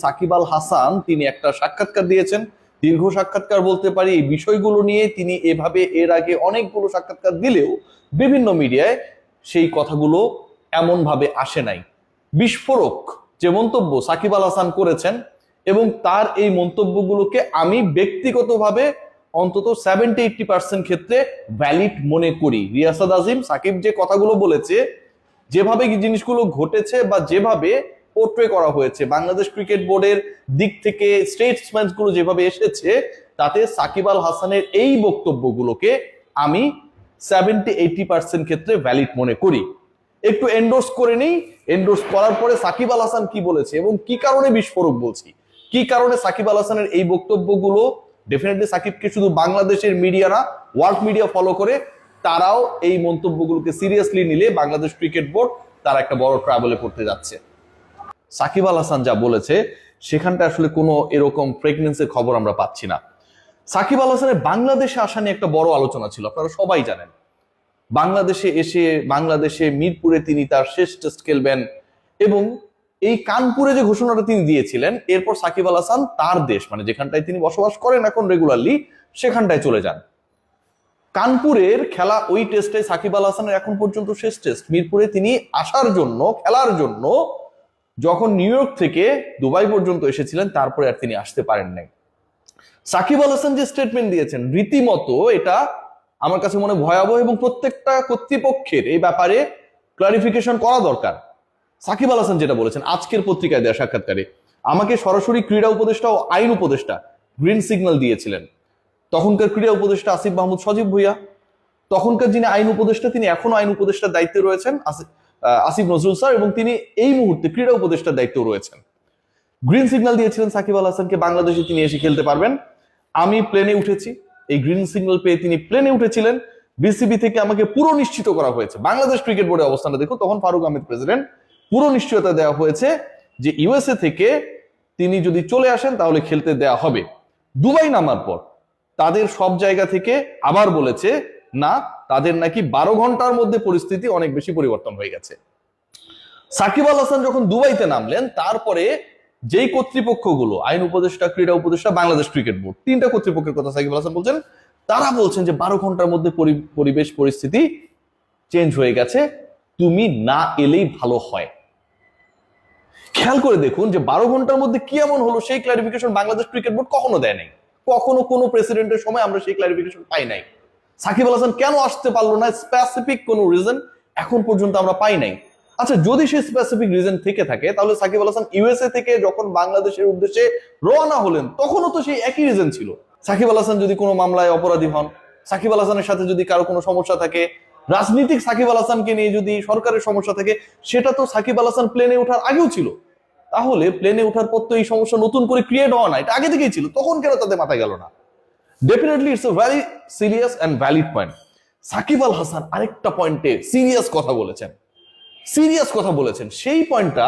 সাকিব আল হাসান তিনি একটা সাক্ষাৎকার দিয়েছেন, দীর্ঘ সাক্ষাৎকার বলতে পারি। এই বিষয়গুলো নিয়ে তিনি এভাবে এর আগে অনেকগুলো সাক্ষাৎকার দিলেও বিভিন্ন মিডিয়ায় সেই কথাগুলো এমন ভাবে আসে নাই। বিস্ফোরক যে মন্তব্য সাকিব আল হাসান করেছেন এবং তার এই মন্তব্যগুলোকে আমি ব্যক্তিগতভাবে অন্তত 70-80% ক্ষেত্রে ভ্যালিড মনে করি। রিয়াসাত আজিম সাকিব যে কথাগুলো বলেছে, যেভাবে জিনিসগুলো ঘটেছে বা যেভাবে পোর্ট্রে করা হয়েছে, বাংলাদেশ ক্রিকেট বোর্ডের দিক থেকে স্টেটসম্যান গুলো যেভাবে এসেছে, তাতে সাকিব আল হাসানের এই বক্তব্যগুলোকে আমি 70-80% ক্ষেত্রে ভ্যালিড মনে করি। একটু এন্ডোর্স করে নেই। এন্ডোর্স করার পরে সাকিব আল হাসান কি বলেছে এবং কি কারণে বিস্ফোরক বলছি, কি কারণে সাকিব আল হাসানের এই বক্তব্যগুলো ডেফিনেটলি সাকিবকে শুধু বাংলাদেশের মিডিয়া না, ওয়ার্ল্ড মিডিয়া ফলো করে, তারাও এই মন্তব্যগুলোকে সিরিয়াসলি নিলে বাংলাদেশ ক্রিকেট বোর্ড তারা একটা বড় ট্রাবলে পড়তে যাচ্ছে। সাকিব আল হাসান যা বলেছে সেখানটা আসলে কোনো এরকম প্রেগন্যান্সির খবর আমরা পাচ্ছি না। সাকিব আল হাসানের বাংলাদেশে আসা নিয়ে একটা বড় আলোচনা ছিল, আপনারা সবাই জানেন। বাংলাদেশে এসে বাংলাদেশে মিরপুরে তিনি তার শেষ টেস্ট খেলবেন এবং এই কানপুরে যে ঘোষণাটা তিনি দিয়েছিলেন, এরপর সাকিব আল হাসান তার দেশ মানে যেখানটায় তিনি বসবাস করেন এখন রেগুলারলি, সেখানটায় চলে যান। কানপুরের খেলা ওই টেস্টে সাকিব আল হাসানের এখন পর্যন্ত শেষ টেস্ট। মিরপুরে তিনি আসার জন্য, খেলার জন্য যখন নিউ ইয়র্ক থেকে দুবাই পর্যন্ত এসেছিলেন, তারপরে আর তিনি আসতে পারেন নাই। সাকিব আল হাসান যে স্টেটমেন্ট দিয়েছেন রীতিমতো এটা আমার কাছে মনে ভয়াবহ এবং প্রত্যেকটা কর্তৃপক্ষের এই ব্যাপারে ক্লারিফিকেশন করা দরকার। সাকিব আল হাসান যেটা বলেছেন আজকের পত্রিকায় দেওয়া সাক্ষাৎকারে, আমাকে সরাসরি ক্রীড়া উপদেষ্টা ও আইন উপদেষ্টা গ্রিন সিগন্যাল দিয়েছিলেন। তখনকার ক্রীড়া উপদেষ্টা আসিফ মাহমুদ সজীব ভুইয়া, তখনকার যিনি আইন উপদেষ্টা তিনি এখনো আইন উপদেষ্টার দায়িত্বে রয়েছেন আসিফ নজরুল স্যার, এবং তিনি এই মুহূর্তে ক্রীড়া উপদেষ্টার দায়িত্ব রয়েছেন। গ্রিন সিগন্যাল দিয়েছিলেন সাকিব আল হাসানকে, বাংলাদেশে তিনি এসে খেলতে পারবেন। আমি প্লেনে উঠেছি, এই গ্রিন সিগন্যাল পেয়ে তিনি প্লেনে উঠেছিলেন। বিসিবি থেকে আমাকে পুরো নিশ্চিত করা হয়েছে, বাংলাদেশ ক্রিকেট বোর্ডের অবস্থানটা দেখুন, তখন ফারুক আহমেদ প্রেসিডেন্ট, পুরো নিশ্চয়তা দেওয়া হয়েছে যে ইউএসএ থেকে তিনি যদি চলে আসেন তাহলে খেলতে দেওয়া হবে। দুবাই নামার পর তাদের সব জায়গা থেকে আবার বলেছে না, তাদের নাকি 12 ঘন্টার মধ্যে পরিস্থিতি অনেক বেশি পরিবর্তন হয়ে গেছে। সাকিব আল হাসান যখন দুবাইতে নামলেন, তারপরে যেই কর্তৃপক্ষগুলো আইন উপদেষ্টা, ক্রীড়া উপদেষ্টা, বাংলাদেশ ক্রিকেট বোর্ড, তিনটা কর্তৃপক্ষের কথা সাকিব আল হাসান বলছেন, তারা বলছেন যে 12 ঘন্টার মধ্যে পরিবেশ পরিস্থিতি চেঞ্জ হয়ে গেছে, তুমি না এলেই ভালো হয়। খেয়াল করে দেখুন যে 12 ঘন্টার মধ্যে কি এমন হলো, সেই ক্লারিফিকেশন বাংলাদেশ ক্রিকেট বোর্ড কখনো দেয় নাই। কখনো কোনো প্রেসিডেন্টের সময় আমরা সেই ক্লারিফিকেশন পাই নাই। সাকিব আল হাসান কেন আসতে পারলো না, স্পেসিফিক কোনো রিজন এখন পর্যন্ত আমরা পাই নাই। আচ্ছা, যদি সেই স্পেসিফিক রিজন থেকে থাকে, তাহলে সাকিব আল হাসান ইউএসএ থেকে যখন বাংলাদেশের উদ্দেশ্যে রওনা হলেন, তখনও তো সেই একই রিজন ছিল। সাকিব আল হাসান যদি কোনো মামলায় অপরাধী হন, সাকিব আল হাসানের সাথে যদি কারো কোনো সমস্যা থাকে, রাজনীতিক সাকিব আল হাসানকে নিয়ে যদি সরকারের সমস্যা থাকে, সেটা তো সাকিব আল হাসান প্লেনে ওঠার আগেও ছিল। তাহলে প্লেনে ওঠার পর তো এই সমস্যা নতুন করে ক্রিয়েট হওয়া না, এটা আগে থেকেই ছিল, তখন কেন তাদের মাথায় গেল না? Definitely it's a very serious and valid point. Shakib Al Hasan আরেকটা পয়েন্টে সিরিয়াস কথা বলেছেন, সেই পয়েন্টটা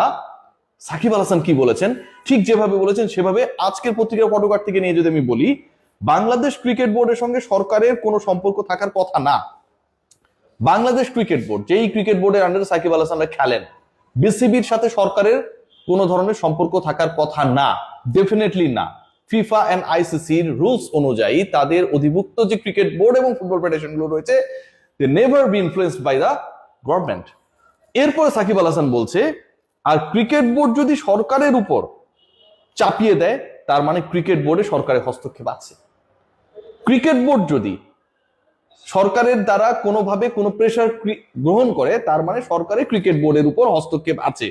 সাকিব আল হাসান কি বলেছেন, ঠিক যেভাবে বলেছেন সেভাবে আজকের পত্রিকার ফটোকার্ড থেকে নিয়ে যদি আমি বলি, বাংলাদেশ ক্রিকেট বোর্ডের সঙ্গে সরকারের কোনো সম্পর্ক থাকার কথা না। বাংলাদেশ ক্রিকেট বোর্ড, যেই ক্রিকেট বোর্ডের আন্ডারে সাকিব আল হাসানরা খেলেন, বিসিবির সাথে সরকারের কোনো ধরনের সম্পর্ক থাকার কথা না, ডেফিনেটলি না। ফিফা এন্ড আইসিসির রুলস অনুযায়ী তাদের অধিভুক্ত যে ক্রিকেট বোর্ড এবং ফুটবল ফেডারেশন গুলো রয়েছে, they never be influenced by the government. এরপরে সাকিব আল হাসান বলছে, আর ক্রিকেট বোর্ড যদি সরকারের উপর চাপিয়ে দেয়, তার মানে ক্রিকেট বোর্ডে সরকারের হস্তক্ষেপ আছে। ক্রিকেট বোর্ড যদি সরকারের দ্বারা কোনোভাবে কোনো প্রেশার গ্রহণ করে, তার মানে সরকারের ক্রিকেট বোর্ডের উপর হস্তক্ষেপ আছে।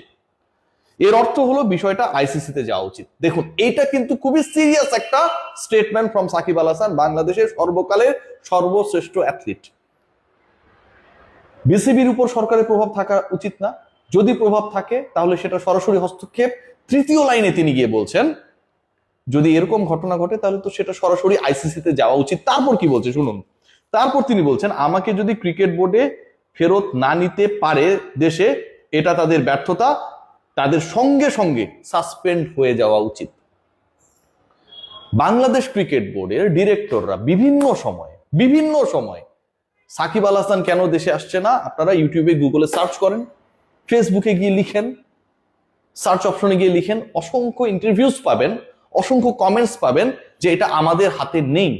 এর অর্থ হলো বিষয়টা আইসিসিতে যাওয়া উচিত। দেখুন, এটা কিন্তু খুবই সিরিয়াস একটা স্টেটমেন্ট ফ্রম সাকিব আল হাসান, বাংলাদেশের সর্বকালের সর্বশ্রেষ্ঠ অ্যাথলিট। বিসিবির উপর সরকারের প্রভাব থাকা উচিত না, যদি প্রভাব থাকে তাহলে সেটা সরাসরি হস্তক্ষেপ। তৃতীয় লাইনে তিনি গিয়ে বলছেন, যদি এরকম ঘটনা ঘটে তাহলে তো সেটা সরাসরি আইসিসিতে যাওয়া উচিত। তারপর কি বলছে শুনুন, তারপর তিনি বলছেন, আমাকে যদি ক্রিকেট বোর্ডে ফেরত না নিতে পারে দেশে, এটা তাদের ব্যর্থতা, তাদের সঙ্গে সঙ্গে সাসপেন্ড হয়ে যাওয়া উচিত। বাংলাদেশ ক্রিকেট বোর্ডের ডিরেক্টররা বিভিন্ন সময় সাকিব আল হাসান কেন দেশে আসছে না, আপনারা ইউটিউবে গুগলে সার্চ করেন, ফেসবুকে গিয়ে লিখেন, সার্চ অপশনে গিয়ে লিখেন, অসংখ্য ইন্টারভিউজ পাবেন, অসংখ্য কমেন্টস পাবেন যে এটা আমাদের হাতে নেই।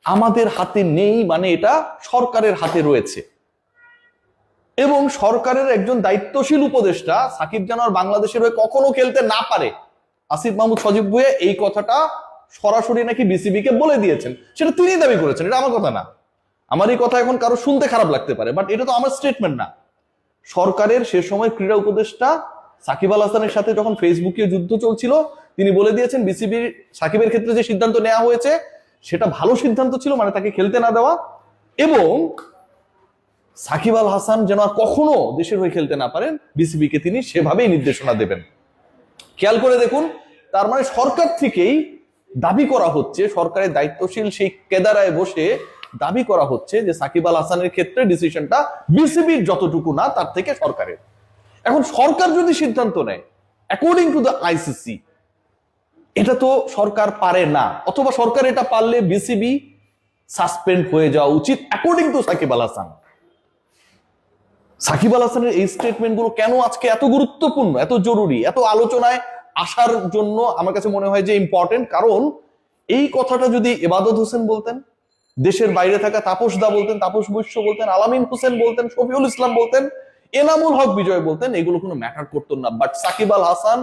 আমাদের হাতে নেই মানে এটা সরকারের হাতে রয়েছে। এবং সরকারের একজন দায়িত্বশীল উপদেষ্টা সাকিব যেন আর বাংলাদেশের হয়ে কখনো খেলতে না পারে, আসিফ মাহমুদ সজীব ভুঁইয়া এই কথাটা সরাসরি নাকি বিসিবি কে বলে দিয়েছেন। সেটা তিনি দাবি করেছেন, এটা আমার কথা না। আমার এই কথা এখন কারো শুনতে খারাপ লাগতে পারে, বাট এটা তো আমার স্টেটমেন্ট না। সরকারের সে সময় ক্রীড়া উপদেষ্টা সাকিব আল হাসানের সাথে যখন ফেসবুকে যুদ্ধ চলছিল, তিনি বলে দিয়েছেন বিসিবির সাকিবের ক্ষেত্রে যে সিদ্ধান্ত নেওয়া হয়েছে সেটা ভালো সিদ্ধান্ত ছিল, মানে তাকে খেলতে না দেওয়া, এবং সাকিব আল হাসান যেন আর কখনো দেশের হয়ে খেলতে না পারেন বিসিবি কে তিনি সেভাবেই নির্দেশনা দেবেন। খেয়াল করে দেখুন, তার মানে সরকার থেকেই দাবি করা হচ্ছে, সরকারের দায়িত্বশীল সেই কেদারায় বসে দাবি করা হচ্ছে যে সাকিব আল হাসানের ক্ষেত্রে ডিসিশনটা বিসিবির যতটুকু না তার থেকে সরকারের। এখন সরকার যদি সিদ্ধান্ত নেয় অ্যাকর্ডিং টু দ্য আইসিসি, এটা তো সরকার পারে না, অথবা সরকার এটা পারলে বিসিবি সাসপেন্ড হয়ে যাওয়া উচিত অ্যাকর্ডিং টু সাকিব আল হাসান। সাকিব আল হাসানের এই স্টেটমেন্ট গুলো কেন আজকে এত গুরুত্বপূর্ণ, এত জরুরি, এত আলোচনায় আসার জন্য আমার কাছে মনে হয় যে ইম্পর্টেন্ট। কারণ এই কথাটা যদি ইবাদত হোসেন বলতেন, দেশের বাইরে থাকা তাপস দা বলতেন, তাপস বৈশ্য বলতেন, আলামিন হোসেন বলতেন, শফিউল ইসলাম বলতেন, এনামুল হক বিজয় বলতেন, এগুলো কোনো ম্যাটার করতো না। But Shakib Al Hasan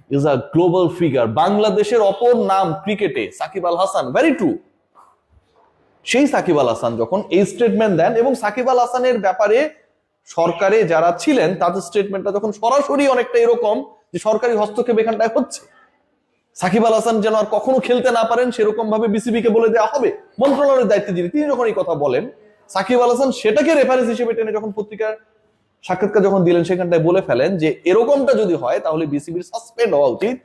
is a global figure. বাংলাদেশের অপর নাম ক্রিকেটে সাকিব আল হাসান, ভেরি ট্রু। সেই সাকিব আল হাসান যখন এই স্টেটমেন্ট দেন, এবং সাকিব আল হাসানের ব্যাপারে সরকারে যারা ছিলেন তাদের স্টেটমেন্টটা যখন সরাসরি অনেকটা এরকম যে সরকারি হস্তক্ষেপ এখানটায় হচ্ছে, সাকিব আল হাসান যেন আর কখনো খেলতে না পারেন সেরকম ভাবে বিসিবি কে বলে দেওয়া হবে, মন্ত্রণালয়ের দায়িত্বে যিনি, তিনি যখন এই কথা বলেন, সাকিব আল হাসান সেটাকে রেফারেন্স হিসেবে টেনে যখন পত্রিকার সাক্ষাৎকার যখন দিলেন সেখানটায় বলে ফেলেন যে এরকমটা যদি হয় তাহলে বিসিবির সাসপেন্ড হওয়া উচিত।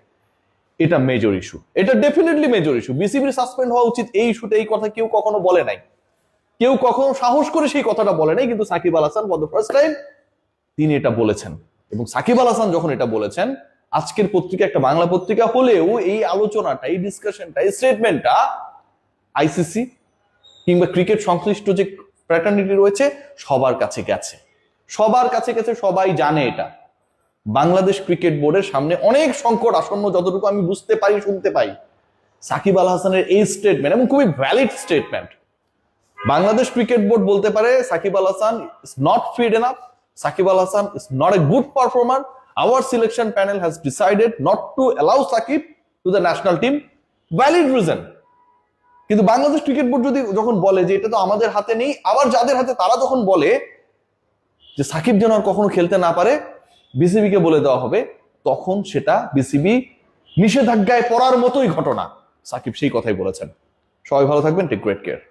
এটা মেজর ইস্যু, এটা ডেফিনেটলি মেজর ইস্যু। বিসিবির সাসপেন্ড হওয়া উচিত এই ইস্যুতে, এই কথা কেউ কখনো বলে নাই, কেউ কখনো সাহস করে সেই কথাটা বলে নাই, কিন্তু Shakib Al Hasan for the first time তিনি এটা বলেছেন। এবং সাকিব আল হাসান যখন এটা বলেছেন, আজকের পত্রিকা একটা বাংলা পত্রিকা হলেও এই আলোচনাটা, এই ডিসকাশনটা, এই স্টেটমেন্টটা আইসিসি কিংবা ক্রিকেট সংশ্লিষ্ট যে ফ্র্যাটার্নিটি রয়েছে সবার কাছে গেছে, সবার কাছে গেছে, সবাই জানে এটা। বাংলাদেশ ক্রিকেট বোর্ডের সামনে অনেক সংকট আসন্ন, যতটুকু আমি বুঝতে পারি, শুনতে পাই। সাকিব আল হাসানের এই স্টেটমেন্ট, এবং খুবই valid statement, Bangladesh cricket board বলতে পারে Shakib Al Hasan is not fit enough, Shakib Al Hasan is not a good performer, our selection panel has decided not to allow Shakib to the national team, valid reason. কিন্তু বাংলাদেশ ক্রিকেট বোর্ড যদি যখন বলে যে এটা তো আমাদের হাতে নেই, আবার যাদের হাতে তারা যখন বলে যে সাকিব যেন আর কখনো খেলতে না পারে বিসিবি কে বলে দেওয়া হবে, তখন সেটা বিসিবি নিষেধাজ্ঞায় পড়ার মতোই ঘটনা। সাকিব সেই কথাই বলেছেন। সবাই ভালো থাকবেন, টেক গ্রেট কেয়ার।